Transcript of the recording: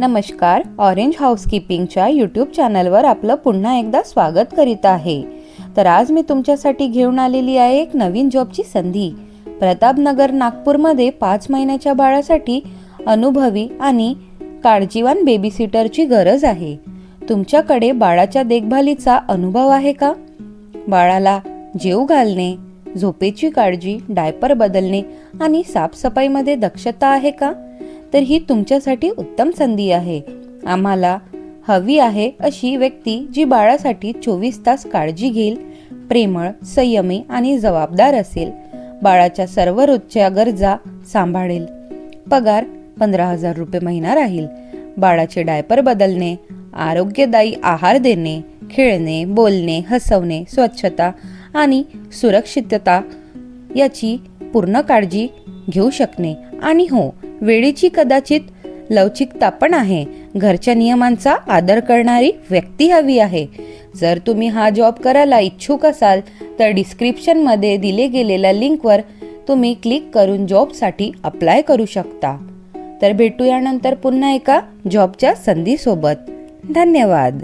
नमस्कार, orange हाऊसकीपिंगच्या YouTube चॅनलवर आपलं पुन्हा एकदा स्वागत करीत आहे। तर आज मी तुमच्यासाठी घेऊन आलेली आहे एक नवीन जॉबची संधी। प्रतापनगर नागपूरमध्ये 5 महिन्याच्या बाळासाठी अनुभवी आणि काळजीवान बेबीसिटरची गरज आहे। तुमच्याकडे बाळाच्या देखभालीचा अनुभव आहे का? बाळाला जेवू घालणे, झोपेची काळजी, डायपर बदलणे आणि साफसफाईमध्ये दक्षता आहे का? तर ही तुमच्यासाठी उत्तम संधी आहे। आम्हाला हवी आहे अशी व्यक्ती जी बाळासाठी 24 तास काळजी घेईल, प्रेमळ, संयमी आणि जबाबदार असेल, बाळाच्या सर्व रोजच्या गरजा सांभाळेल। पगार 15,000 रुपये महिना राहील। बाळाचे डायपर बदलणे, आरोग्यदायी आहार देणे, खेळणे, बोलणे, हसवणे, स्वच्छता आणि सुरक्षितता याची पूर्ण काळजी घेऊ शकणे आणि हो, वेळेची कदाचित लवचिकता पण आहे। घरच्या नियमांचा आदर करणारी व्यक्ती हवी आहे। जर तुम्ही हा जॉब करायला इच्छुक असाल तर डिस्क्रिप्शनमध्ये दिले गेलेल्या लिंकवर तुम्ही क्लिक करून जॉबसाठी अप्लाय करू शकता। तर भेटूया नंतर पुन्हा एका जॉबच्या संधीसोबत। धन्यवाद।